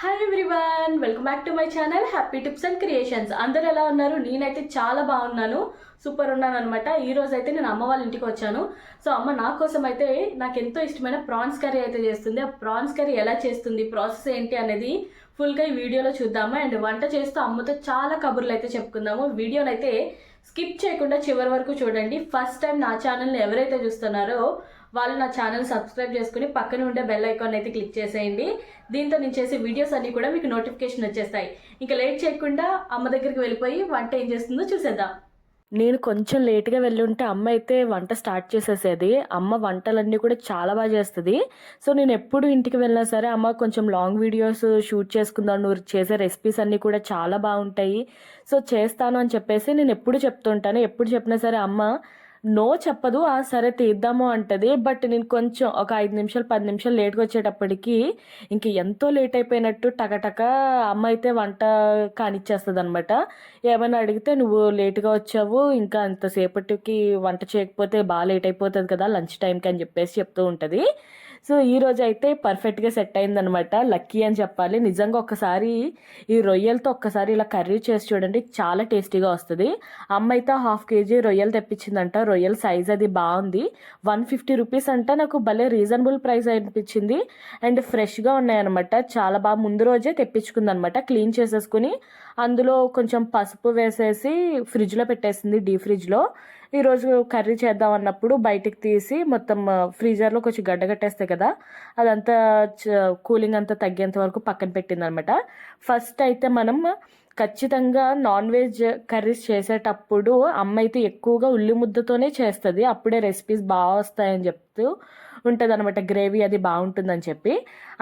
Hi everyone, welcome back to my channel happy tips and creations. అందరు ఎలా ఉన్నారు? నేనైతే చాలా బాగున్నాను, సూపర్ ఉన్నాను అనమాట. ఈ రోజు అయితే నేను అమ్మ వాళ్ళ ఇంటికి వచ్చాను. సో అమ్మ నా కోసం అయితే నాకు ఎంతో ఇష్టమైన ప్రాన్స్ కర్రీ అయితే చేస్తుంది. ఆ ప్రాన్స్ కర్రీ ఎలా చేస్తుంది, ప్రాసెస్ ఏంటి అనేది ఫుల్గా ఈ వీడియోలో చూద్దాము. అండ్ వంట చేస్తూ అమ్మతో చాలా కబుర్లు అయితే చెప్పుకుందాము. వీడియోనైతే స్కిప్ చేయకుండా చివరి వరకు చూడండి. ఫస్ట్ టైం నా ఛానల్ని ఎవరైతే చూస్తున్నారో వాళ్ళు నా ఛానల్ సబ్స్క్రైబ్ చేసుకుని పక్కన ఉండే బెల్ ఐకాన్ అయితే క్లిక్ చేసేయండి. దీంతో నేను చేసే వీడియోస్ అన్నీ కూడా మీకు నోటిఫికేషన్ వచ్చేస్తాయి. ఇంకా లేట్ చేయకుండా అమ్మ దగ్గరికి వెళ్ళిపోయి వంట ఏం చేస్తుందో చూసేద్దాం. నేను కొంచెం లేట్గా వెళ్ళుంటే అమ్మ అయితే వంట స్టార్ట్ చేసేసేది. అమ్మ వంటలన్నీ కూడా చాలా బాగా చేస్తుంది. సో నేను ఎప్పుడు ఇంటికి వెళ్ళినా సరే అమ్మ కొంచెం లాంగ్ వీడియోస్ షూట్ చేసుకుందాం, నువ్వు చేసే రెసిపీస్ అన్నీ కూడా చాలా బాగుంటాయి, సో చేస్తాను అని చెప్పేసి నేను ఎప్పుడు చెప్తుంటాను. ఎప్పుడు చెప్పినా సరే అమ్మ నో చెప్పదు, సరే తీద్దాము అంటది. బట్ నేను కొంచెం ఒక 5 నిమిషాలు 10 నిమిషాలు లేట్గా వచ్చేటప్పటికి ఇంక ఎంతో లేట్ అయిపోయినట్టు టకటక అమ్మ అయితే వంట కానిచ్చేస్తుంది అనమాట. ఏమైనా అడిగితే నువ్వు లేట్గా వచ్చావు, ఇంకా అంతసేపటికి వంట చేయకపోతే బాగా లేట్ అయిపోతుంది కదా లంచ్ టైంకి అని చెప్పేసి చెప్తూ ఉంటుంది. సో ఈ రోజు అయితే పర్ఫెక్ట్గా సెట్ అయిందనమాట. లక్కీ అని చెప్పాలి. నిజంగా ఒక్కసారి ఈ రొయ్యలతో ఒక్కసారి ఇలా కర్రీ చేసి చూడండి, చాలా టేస్టీగా వస్తుంది. అమ్మ అయితే 1/2 kg రొయ్యలు తెప్పించిందంట. రొయ్యల సైజ్ అది బాగుంది. 150 రూపీస్ అంట. నాకు భలే రీజనబుల్ ప్రైస్ అనిపించింది. అండ్ ఫ్రెష్గా ఉన్నాయన్నమాట. చాలా బాగా ముందు రోజే తెప్పించుకుందనమాట. క్లీన్ చేసేసుకుని అందులో కొంచెం పసుపు వేసేసి ఫ్రిడ్జ్లో పెట్టేసింది, డీప్ ఫ్రిడ్జ్లో. ఈరోజు కర్రీ చేద్దాం అన్నప్పుడు బయటికి తీసి మొత్తం ఫ్రీజర్లో కొంచెం గడ్డగట్టేస్తాయి కదా, అదంతా కూలింగ్ అంతా తగ్గేంత వరకు పక్కన పెట్టిందనమాట. ఫస్ట్ అయితే మనం ఖచ్చితంగా నాన్ వెజ్ కర్రీస్ చేసేటప్పుడు అమ్మ అయితే ఎక్కువగా ఉల్లి ముద్దతోనే చేస్తుంది. అప్పుడే రెసిపీస్ బాగా వస్తాయని చెప్తూ ఉంటుంది అనమాట. గ్రేవీ అది బాగుంటుందని చెప్పి,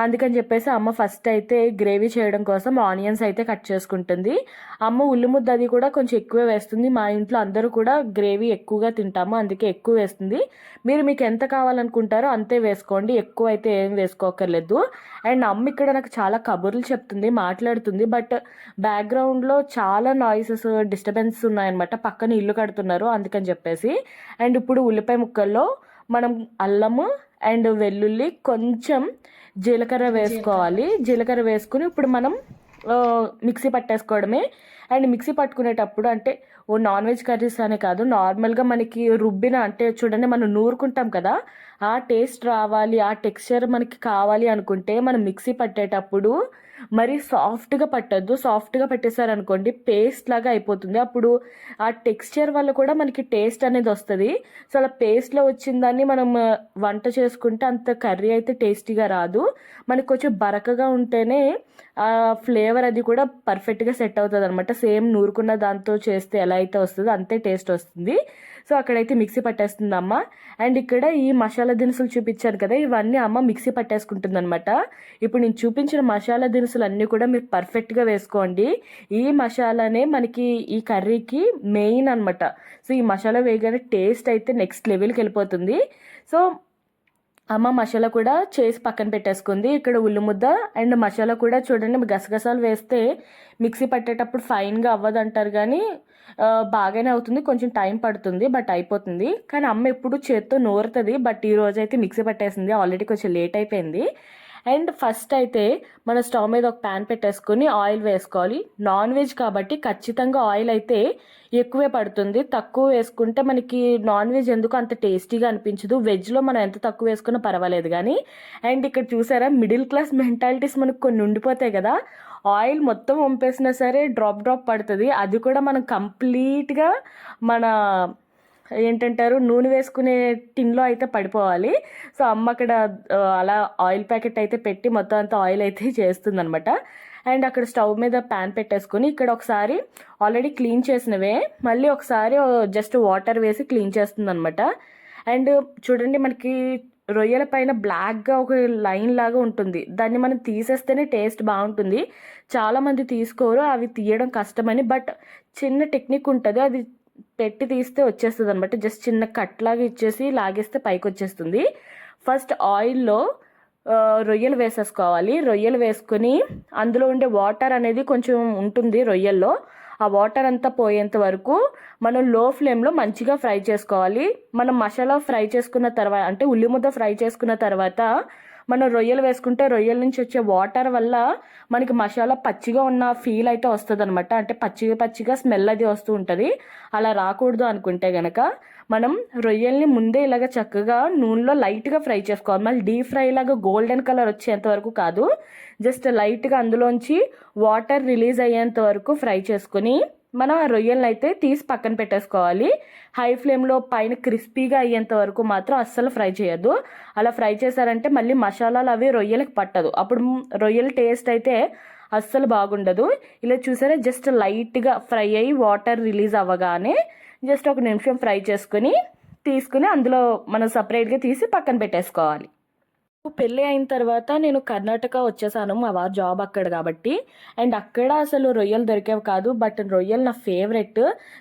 అందుకని చెప్పేసి అమ్మ ఫస్ట్ అయితే గ్రేవీ చేయడం కోసం ఆనియన్స్ అయితే కట్ చేసుకుంటుంది. అమ్మ ఉల్లి ముద్ద అది కూడా కొంచెం ఎక్కువే వేస్తుంది. మా ఇంట్లో అందరూ కూడా గ్రేవీ ఎక్కువగా తింటాము, అందుకే ఎక్కువ వేస్తుంది. మీకు ఎంత కావాలనుకుంటారో అంతే వేసుకోండి, ఎక్కువ అయితే ఏం వేసుకోకర్లేదు. అండ్ అమ్మ ఇక్కడ నాకు చాలా కబుర్లు చెప్తుంది, మాట్లాడుతుంది. బట్ బ్యాక్గ్రౌండ్లో చాలా నాయిసెస్, డిస్టర్బెన్స్ ఉన్నాయన్నమాట. పక్కన ఇల్లు కడుతున్నారు అందుకని చెప్పేసి. అండ్ ఇప్పుడు ఉల్లిపాయ ముక్కల్లో మనం అల్లము అండ్ వెల్లుల్లి, కొంచెం జీలకర్ర వేసుకోవాలి. జీలకర్ర వేసుకుని ఇప్పుడు మనం మిక్సీ పట్టేసుకోవడమే. అండ్ మిక్సీ పట్టుకునేటప్పుడు అంటే నాన్ వెజ్ కర్రీస్ అనే కాదు, నార్మల్గా మనకి రుబ్బిన అంటే చూడండి మనం నూరుకుంటాం కదా, ఆ టేస్ట్ రావాలి, ఆ టెక్స్చర్ మనకి కావాలి అనుకుంటే మనం మిక్సీ పట్టేటప్పుడు మరి సాఫ్ట్గా పట్టద్దు. సాఫ్ట్గా పెట్టేశారనుకోండి పేస్ట్ లాగా అయిపోతుంది. అప్పుడు ఆ టెక్స్చర్ వల్ల కూడా మనకి టేస్ట్ అనేది వస్తుంది. సో అలా పేస్ట్లో వచ్చిన దాన్ని మనం వంట చేసుకుంటే అంత కర్రీ అయితే టేస్టీగా రాదు. మనకి కొంచెం బరకగా ఉంటేనే ఆ ఫ్లేవర్ అది కూడా పర్ఫెక్ట్గా సెట్ అవుతుంది అనమాట. సేమ్ నూరుకున్న దాంతో చేస్తే ఎలా అయితే వస్తుందో అంతే టేస్ట్ వస్తుంది. సో అక్కడైతే మిక్సీ పట్టేస్తుంది అమ్మ. అండ్ ఇక్కడ ఈ మసాలా దినుసులు చూపించాను కదా, ఇవన్నీ అమ్మ మిక్సీ పట్టేసుకుంటుంది అనమాట. ఇప్పుడు నేను చూపించిన మసాలా దినుసులు అన్నీ కూడా మీరు పర్ఫెక్ట్గా వేసుకోండి. ఈ మసాలానే మనకి ఈ కర్రీకి మెయిన్ అనమాట. సో ఈ మసాలా వేయగానే టేస్ట్ అయితే నెక్స్ట్ లెవెల్కి వెళ్ళిపోతుంది. సో అమ్మ మసాలా కూడా చేసి పక్కన పెట్టేసుకుంది. ఇక్కడ ఉల్లి ముద్ద అండ్ మసాలా కూడా చూడండి, గసగసాలు వేస్తే మిక్సీ పట్టేటప్పుడు ఫైన్గా అవ్వదు అంటారు, కానీ బాగానే అవుతుంది. కొంచెం టైం పడుతుంది బట్ అయిపోతుంది. కానీ అమ్మ ఎప్పుడు చేత్తో నూరుతుంది. బట్ ఈ రోజు అయితే మిక్సీ పట్టేసింది, ఆల్రెడీ కొంచెం లేట్ అయిపోయింది. అండ్ ఫస్ట్ అయితే మన స్టవ్ మీద ఒక ప్యాన్ పెట్టేసుకొని ఆయిల్ వేసుకోవాలి. నాన్ వెజ్ కాబట్టి ఖచ్చితంగా ఆయిల్ అయితే ఎక్కువే పడుతుంది. తక్కువ వేసుకుంటే మనకి నాన్ వెజ్ ఎందుకు అంత టేస్టీగా అనిపించదు. వెజ్లో మనం ఎంత తక్కువ వేసుకున్నా పర్వాలేదు కానీ. అండ్ ఇక్కడ చూసారా, మిడిల్ క్లాస్ మెంటాలిటీస్ మనకు కొన్ని ఉండిపోతాయి కదా, ఆయిల్ మొత్తం వంపేసినా సరే డ్రాప్ పడుతుంది. అది కూడా మనం కంప్లీట్గా మన ఏంటంటారు నూనె వేసుకునే టిన్లో అయితే పడిపోవాలి. సో అమ్మ అక్కడ అలా ఆయిల్ ప్యాకెట్ అయితే పెట్టి మొత్తం అంతా ఆయిల్ అయితే చేస్తుందనమాట. అండ్ అక్కడ స్టవ్ మీద ప్యాన్ పెట్టేసుకుని ఇక్కడ ఒకసారి ఆల్రెడీ క్లీన్ చేసినవే మళ్ళీ ఒకసారి జస్ట్ వాటర్ వేసి క్లీన్ చేస్తుందనమాట. అండ్ చూడండి, మనకి రొయ్యల పైన బ్లాక్గా ఒక లైన్ లాగా ఉంటుంది, దాన్ని మనం తీసేస్తేనే టేస్ట్ బాగుంటుంది. చాలామంది తీసుకోరు, అవి తీయడం కష్టమని. బట్ చిన్న టెక్నిక్ ఉంటుంది, అది పెట్టి తీస్తే వచ్చేస్తుంది అనమాట. జస్ట్ చిన్న కట్ లాగా ఇచ్చేసి లాగేస్తే పైకి వచ్చేస్తుంది. ఫస్ట్ ఆయిల్లో రొయ్యలు వేసేసుకోవాలి. రొయ్యలు వేసుకొని అందులో ఉండే వాటర్ అనేది కొంచెం ఉంటుంది రొయ్యల్లో, ఆ వాటర్ అంతా పోయేంత వరకు మనం లో ఫ్లేమ్లో మంచిగా ఫ్రై చేసుకోవాలి. మనం మసాలా ఫ్రై చేసుకున్న తర్వాత అంటే ఉల్లి ముద్ద ఫ్రై చేసుకున్న తర్వాత మనం రొయ్యలు వేసుకుంటే రొయ్యల నుంచి వచ్చే వాటర్ వల్ల మనకి మసాలా పచ్చిగా ఉన్న ఫీల్ అయితే వస్తుంది అనమాట. అంటే పచ్చిగా స్మెల్ అది వస్తూ ఉంటుంది. అలా రాకూడదు అనుకుంటే గనక మనం రొయ్యల్ని ముందే ఇలాగ చక్కగా నూనెలో లైట్గా ఫ్రై చేసుకోవాలి. మళ్ళీ డీప్ ఫ్రై లాగా గోల్డెన్ కలర్ వచ్చేంత వరకు కాదు, జస్ట్ లైట్గా అందులోంచి వాటర్ రిలీజ్ అయ్యేంత వరకు ఫ్రై చేసుకుని మనం ఆ రొయ్యలను అయితే తీసి పక్కన పెట్టేసుకోవాలి. హై ఫ్లేమ్లో పైన క్రిస్పీగా అయ్యేంత వరకు మాత్రం అస్సలు ఫ్రై చేయొద్దు. అలా ఫ్రై చేశారంటే మళ్ళీ మసాలాలు అవి రొయ్యలకు పట్టదు, అప్పుడు రొయ్యల టేస్ట్ అయితే అస్సలు బాగుండదు. ఇలా చూసారా, జస్ట్ లైట్గా ఫ్రై అయ్యి వాటర్ రిలీజ్ అవ్వగానే జస్ట్ 1 నిమిషం ఫ్రై తీసుకుని అందులో మనం సపరేట్గా తీసి పక్కన పెట్టేసుకోవాలి. పెళ్ళి అయిన తర్వాత నేను కర్ణాటక వచ్చేసాను, మా వారు జాబ్ అక్కడ కాబట్టి. అండ్ అక్కడ అసలు రొయ్యలు దొరికేవి కాదు, బట్ రొయ్యలు నా ఫేవరెట్.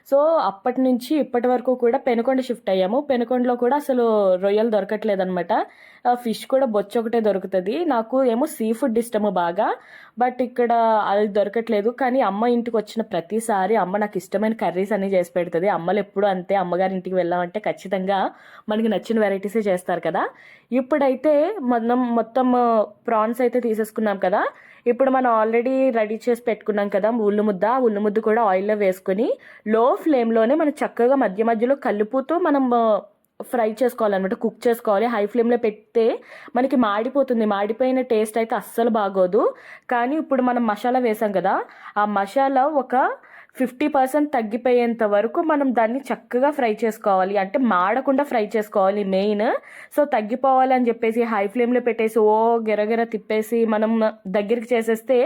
సో అప్పటి నుంచి ఇప్పటి వరకు కూడా పెనుకొండ షిఫ్ట్ అయ్యాము. పెనుకొండలో కూడా అసలు రొయ్యలు దొరకట్లేదు అనమాట. ఫిష్ కూడా బొచ్చు ఒకటే దొరుకుతుంది. నాకు ఏమో సీ ఫుడ్ ఇష్టము బాగా, బట్ ఇక్కడ అది దొరకట్లేదు. కానీ అమ్మ ఇంటికి వచ్చిన ప్రతిసారి అమ్మ నాకు ఇష్టమైన కర్రీస్ అన్నీ చేసి పెడుతుంది. అమ్మలు ఎప్పుడు అంతే, అమ్మగారి ఇంటికి వెళ్ళామంటే ఖచ్చితంగా మనకి నచ్చిన వెరైటీసే చేస్తారు కదా. ఇప్పుడైతే మనం మొత్తం ప్రాన్స్ అయితే తీసేసుకున్నాం కదా. ఇప్పుడు మనం ఆల్రెడీ రెడీ చేసి పెట్టుకున్నాం కదా ఉల్లి ముద్ద కూడా ఆయిల్లో వేసుకొని లో ఫ్లేమ్లోనే మనం చక్కగా మధ్య మధ్యలో కలుపుతూ మనం ఫ్రై చేసుకోవాలన్నమాట, కుక్ చేసుకోవాలి. హై ఫ్లేమ్లో పెడితే మనకి మాడిపోతుంది, మాడిపోయిన టేస్ట్ అయితే అస్సలు బాగోదు. కానీ ఇప్పుడు మనం మసాలా వేసాం కదా, ఆ మసాలా ఒక 50% తగ్గిపోయేంత వరకు మనం దాన్ని చక్కగా ఫ్రై చేసుకోవాలి. అంటే మాడకుండా ఫ్రై చేసుకోవాలి మెయిన్. సో తగ్గిపోవాలి అని చెప్పేసి హై ఫ్లేమ్లో పెట్టేసి గిరగిర తిప్పేసి మనం దగ్గరికి చేసేస్తే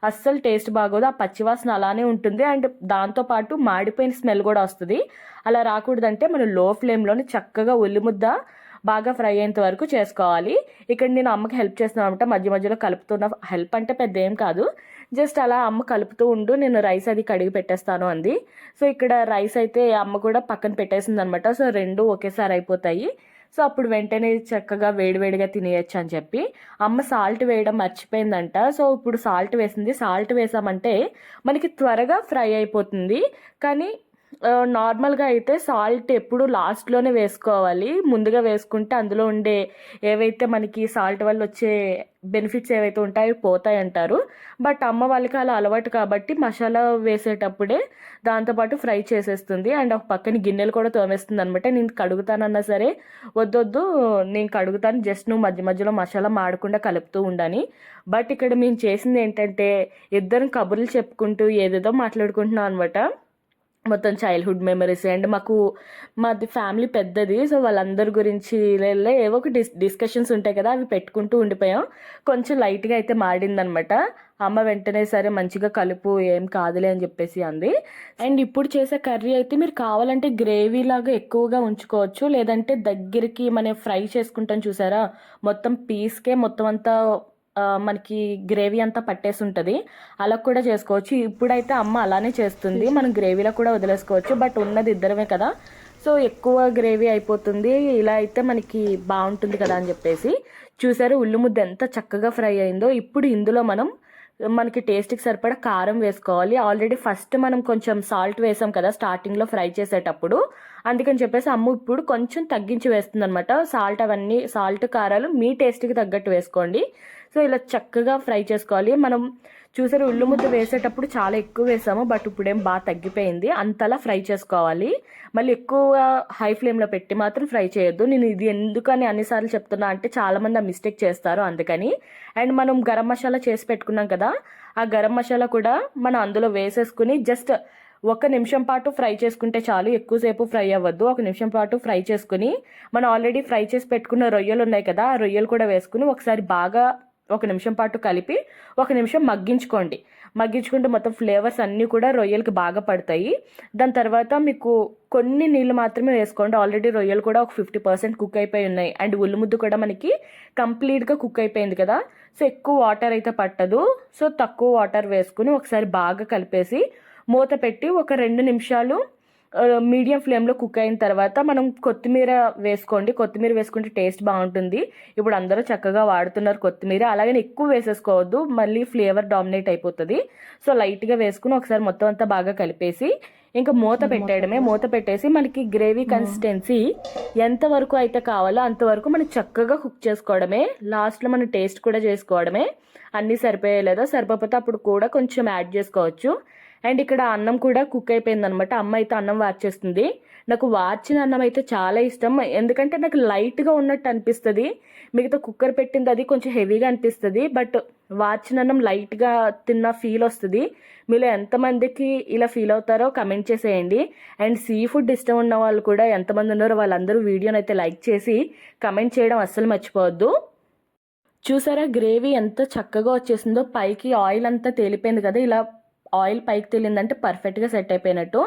అస్సలు టేస్ట్ బాగోదు, ఆ పచ్చివాసన అలానే ఉంటుంది. అండ్ దాంతోపాటు మాడిపోయిన స్మెల్ కూడా వస్తుంది. అలా రాకూడదంటే మనం లో ఫ్లేమ్లోనే చక్కగా ఉల్లి ముద్ద బాగా ఫ్రై అయ్యేంత వరకు చేసుకోవాలి. ఇక్కడ నేను అమ్మకి హెల్ప్ చేస్తున్నాను అనమాట, మధ్య మధ్యలో కలుపుతున్న. హెల్ప్ అంటే పెద్ద ఏం కాదు, జస్ట్ అలా అమ్మ కలుపుతూ ఉండు, నేను రైస్ అది కడిగి పెట్టేస్తాను అంది. సో ఇక్కడ రైస్ అయితే అమ్మ కూడా పక్కన పెట్టేసింది అనమాట. సో 2 ఒకేసారి అయిపోతాయి. సో అప్పుడు వెంటనే చక్కగా వేడివేడిగా తినేయచ్చు అని చెప్పి అమ్మ సాల్ట్ వేయడం మర్చిపోయిందంట. సో ఇప్పుడు సాల్ట్ వేసింది. సాల్ట్ వేసామంటే మనకి త్వరగా ఫ్రై అయిపోతుంది. కానీ నార్మల్గా అయితే సాల్ట్ ఎప్పుడు లాస్ట్లోనే వేసుకోవాలి. ముందుగా వేసుకుంటే అందులో ఉండే ఏవైతే మనకి సాల్ట్ వల్ల వచ్చే బెనిఫిట్స్ ఏవైతే ఉంటాయో పోతాయి అంటారు. బట్ అమ్మ వాళ్ళకి అలా అలవాటు కాబట్టి మసాలా వేసేటప్పుడే దాంతోపాటు ఫ్రై చేసేస్తుంది. అండ్ ఒక పక్కన గిన్నెలు కూడా తోమేస్తుంది అనమాట. నేను కడుగుతానన్నా సరే వద్దొద్దు నేను కడుగుతాను, జస్ట్ నువ్వు మధ్య మధ్యలో మసాలా మాడకుండా కలుపుతూ ఉండని. బట్ ఇక్కడ మేము చేసింది ఏంటంటే ఇద్దరం కబుర్లు చెప్పుకుంటూ ఏదేదో మాట్లాడుకుంటున్నాం అనమాట. మొత్తం చైల్డ్హుడ్ మెమరీస్. అండ్ మాది ఫ్యామిలీ పెద్దది, సో వాళ్ళందరి గురించి ఏవో ఒక డిస్కషన్స్ ఉంటాయి కదా, అవి పెట్టుకుంటూ ఉండిపోయాం. కొంచెం లైట్గా అయితే మాడిందనమాట. అమ్మ వెంటనే సరే మంచిగా కలుపు, ఏం కాదులే అని చెప్పేసి అంది. అండ్ ఇప్పుడు చేసే కర్రీ అయితే మీరు కావాలంటే గ్రేవీ లాగా ఎక్కువగా ఉంచుకోవచ్చు, లేదంటే దగ్గరికి మనం ఫ్రై చేసుకుంటాం చూసారా, మొత్తం పీస్కే మొత్తం అంతా మనకి గ్రేవీ అంతా పట్టేసి ఉంటుంది, అలా కూడా చేసుకోవచ్చు. ఇప్పుడైతే అమ్మ అలానే చేస్తుంది, మనం గ్రేవీలో కూడా వదిలేసుకోవచ్చు. బట్ ఉన్నది ఇద్దరమే కదా, సో ఎక్కువ గ్రేవీ అయిపోతుంది. ఇలా అయితే మనకి బాగుంటుంది కదా అని చెప్పేసి చూసారు ఉల్లి ముద్ద ఎంత చక్కగా ఫ్రై అయిందో. ఇప్పుడు ఇందులో మనకి టేస్ట్కి సరిపడా కారం వేసుకోవాలి. ఆల్రెడీ ఫస్ట్ మనం కొంచెం సాల్ట్ వేసాం కదా స్టార్టింగ్లో ఫ్రై చేసేటప్పుడు, అందుకని చెప్పేసి అమ్మ ఇప్పుడు కొంచెం తగ్గించి వేస్తుంది అనమాట. సాల్ట్ కారాలు మీ టేస్ట్కి తగ్గట్టు వేసుకోండి. సో ఇలా చక్కగా ఫ్రై చేసుకోవాలి. మనం చూసారు ఉల్లి ముద్ద వేసేటప్పుడు చాలా ఎక్కువ వేసాము, బట్ ఇప్పుడేం బాగా తగ్గిపోయింది. అంతలా ఫ్రై చేసుకోవాలి. మళ్ళీ ఎక్కువ హై ఫ్లేమ్లో పెట్టి మాత్రం ఫ్రై చేయొద్దు. నేను ఇది ఎందుకని అన్నిసార్లు చెప్తున్నా అంటే చాలామంది ఆ మిస్టేక్ చేస్తారు, అందుకని. అండ్ మనం గరం మసాలా చేసి పెట్టుకున్నాం కదా, ఆ గరం మసాలా కూడా మనం అందులో వేసేసుకుని జస్ట్ 1 నిమిషం పాటు ఫ్రై చేసుకుంటే చాలు, ఎక్కువసేపు ఫ్రై అవ్వద్దు. 1 నిమిషం పాటు ఫ్రై చేసుకుని మనం ఆల్రెడీ ఫ్రై చేసి పెట్టుకున్న రొయ్యలు ఉన్నాయి కదా, ఆ రొయ్యలు కూడా వేసుకుని ఒకసారి బాగా 1 నిమిషం పాటు కలిపి 1 నిమిషం మగ్గించుకుంటే మొత్తం ఫ్లేవర్స్ అన్నీ కూడా రొయ్యలకి బాగా పడతాయి. దాని తర్వాత మీకు కొన్ని నీళ్ళు మాత్రమే వేసుకోండి. ఆల్రెడీ రొయ్యలు కూడా ఒక 50% కుక్ అయిపోయి ఉన్నాయి. అండ్ ఉల్లి ముద్ద కూడా మనకి కంప్లీట్గా కుక్ అయిపోయింది కదా, సో ఎక్కువ వాటర్ అయితే పట్టదు. సో తక్కువ వాటర్ వేసుకుని ఒకసారి బాగా కలిపేసి మూత పెట్టి ఒక 2 నిమిషాలు మీడియం ఫ్లేమ్లో కుక్ అయిన తర్వాత మనం కొత్తిమీర వేసుకోండి. కొత్తిమీర వేసుకుంటే టేస్ట్ బాగుంటుంది. ఇప్పుడు అందరూ చక్కగా వాడుతున్నారు కొత్తిమీర. అలాగని ఎక్కువ వేసేసుకోవద్దు, మళ్ళీ ఫ్లేవర్ డామినేట్ అయిపోతుంది. సో లైట్గా వేసుకుని ఒకసారి మొత్తం అంతా బాగా కలిపేసి ఇంకా మూత పెట్టేయడమే. మూత పెట్టేసి మనకి గ్రేవీ కన్సిస్టెన్సీ ఎంతవరకు అయితే కావాలో అంతవరకు మనం చక్కగా కుక్ చేసుకోవడమే. లాస్ట్లో మనం టేస్ట్ కూడా చేసుకోవడమే. అన్నీ సరిపోయాయి లేదా, సరిపోతే అప్పుడు కూడా కొంచెం యాడ్ చేసుకోవచ్చు. అండ్ ఇక్కడ అన్నం కూడా కుక్ అయిపోయింది అనమాట. అమ్మ అయితే అన్నం వార్చేస్తుంది. నాకు వార్చిన అన్నం అయితే చాలా ఇష్టం, ఎందుకంటే నాకు లైట్గా ఉన్నట్టు అనిపిస్తుంది. మిగతా కుక్కర్ పెట్టింది అది కొంచెం హెవీగా అనిపిస్తుంది, బట్ వార్చిన అన్నం లైట్గా తిన్న ఫీల్ వస్తుంది. మీలో ఎంతమందికి ఇలా ఫీల్ అవుతారో కమెంట్ చేసేయండి. అండ్ సీ ఫుడ్ ఇష్టం ఉన్న వాళ్ళు కూడా ఎంతమంది ఉన్నారో వాళ్ళందరూ వీడియోని అయితే లైక్ చేసి కమెంట్ చేయడం అస్సలు మర్చిపోవద్దు. చూసారా గ్రేవీ ఎంత చక్కగా వచ్చేసిందో, పైకి ఆయిల్ అంతా తేలిపోయింది కదా. ఇలా ఆయిల్ పైకి తేలిందంటే పర్ఫెక్ట్గా సెట్ అయిపోయినట్టు.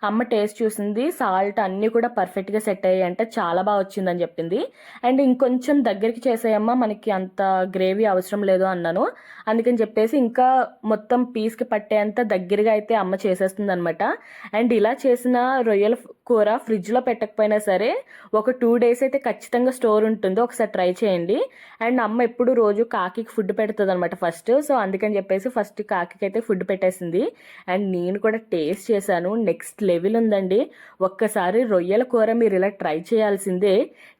అమ్మ టేస్ట్ చూసింది, సాల్ట్ అన్నీ కూడా పర్ఫెక్ట్గా సెట్ అయ్యాయి అంటే చాలా బాగా వచ్చిందని చెప్పింది. అండ్ ఇంకొంచెం దగ్గరికి చేసేయమ్మ, మనకి అంత గ్రేవీ అవసరం లేదు అన్నాను. అందుకని చెప్పేసి ఇంకా మొత్తం పీస్కి పట్టేంత దగ్గరగా అయితే అమ్మ చేసేస్తుంది అనమాట. అండ్ ఇలా చేసిన రొయ్యల కూర ఫ్రిడ్జ్లో పెట్టకపోయినా సరే ఒక 2 days అయితే ఖచ్చితంగా స్టోర్ ఉంటుంది. ఒకసారి ట్రై చేయండి. అండ్ అమ్మ ఎప్పుడు రోజు కాకికి ఫుడ్ పెడుతుంది అనమాట ఫస్ట్. సో అందుకని చెప్పేసి ఫస్ట్ కాకికి అయితే ఫుడ్ పెట్టేసింది. అండ్ నేను కూడా టేస్ట్ చేశాను, నెక్స్ట్ లెవెల్ ఉందండి. ఒక్కసారి రొయ్యల కూర మీరు ఇలా ట్రై చేయాల్సిందే.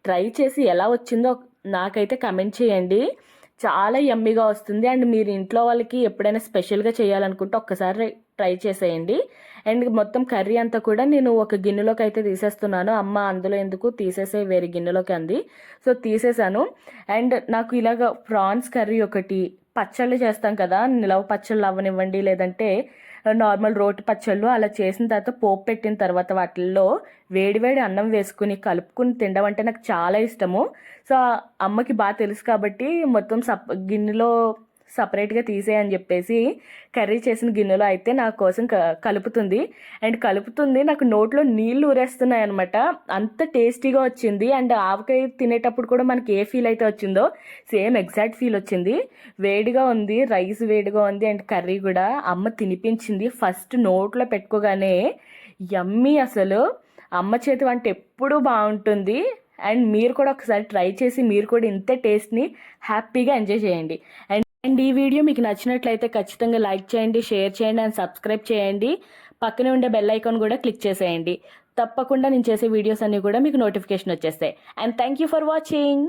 ట్రై చేసి ఎలా వచ్చిందో నాకైతే కమెంట్ చేయండి. చాలా యమ్మీగా వస్తుంది. అండ్ మీరు ఇంట్లో వాళ్ళకి ఎప్పుడైనా స్పెషల్గా చేయాలనుకుంటే ఒక్కసారి ట్రై చేసేయండి. అండ్ మొత్తం కర్రీ అంతా కూడా నేను ఒక గిన్నెలోకి అయితే తీసేస్తున్నాను. అమ్మ అందులో ఎందుకు తీసేసే, వేరే గిన్నెలోకి అంది. సో తీసేసాను. అండ్ నాకు ఇలాగ ప్రాన్స్ కర్రీ ఒకటి, పచ్చళ్ళు చేస్తాం కదా, నిలవ పచ్చళ్ళు అవ్వనివ్వండి, లేదంటే నార్మల్ రోటి పచ్చళ్ళు, అలా చేసిన తర్వాత పోపు పెట్టిన తర్వాత వాటిల్లో వేడివేడి అన్నం వేసుకుని కలుపుకుని తినడం అంటే నాకు చాలా ఇష్టము. సో అమ్మకి బాగా తెలుసు కాబట్టి మొత్తం గిన్నెలో సపరేట్గా తీసేయని చెప్పేసి కర్రీ చేసిన గిన్నెలో అయితే నా కోసం కలుపుతుంది. అండ్ కలుపుతుంది, నాకు నోట్లో నీళ్లు ఊరేస్తున్నాయి అనమాట. అంత టేస్టీగా వచ్చింది. అండ్ ఆవకాయ తినేటప్పుడు కూడా మనకి ఏ ఫీల్ అయితే వచ్చిందో సేమ్ ఎగ్జాక్ట్ ఫీల్ వచ్చింది. వేడిగా ఉంది, రైస్ వేడిగా ఉంది, అండ్ కర్రీ కూడా అమ్మ తినిపించింది. ఫస్ట్ నోట్లో పెట్టుకోగానే యమ్మీ అసలు. అమ్మ చేతి వంట ఎప్పుడూ బాగుంటుంది. అండ్ మీరు కూడా ఒకసారి ట్రై చేసి మీరు కూడా ఇంతే టేస్ట్ని హ్యాపీగా ఎంజాయ్ చేయండి. అండ్ ఈ వీడియో మీకు నచ్చినట్లయితే ఖచ్చితంగా లైక్ చేయండి, షేర్ చేయండి, అండ్ సబ్స్క్రైబ్ చేయండి. పక్కనే ఉండే బెల్ ఐకాన్ కూడా క్లిక్ చేసేయండి. తప్పకుండా నేను చేసే వీడియోస్ అన్నీ కూడా మీకు నోటిఫికేషన్ వచ్చేస్తాయి. And thank you for watching.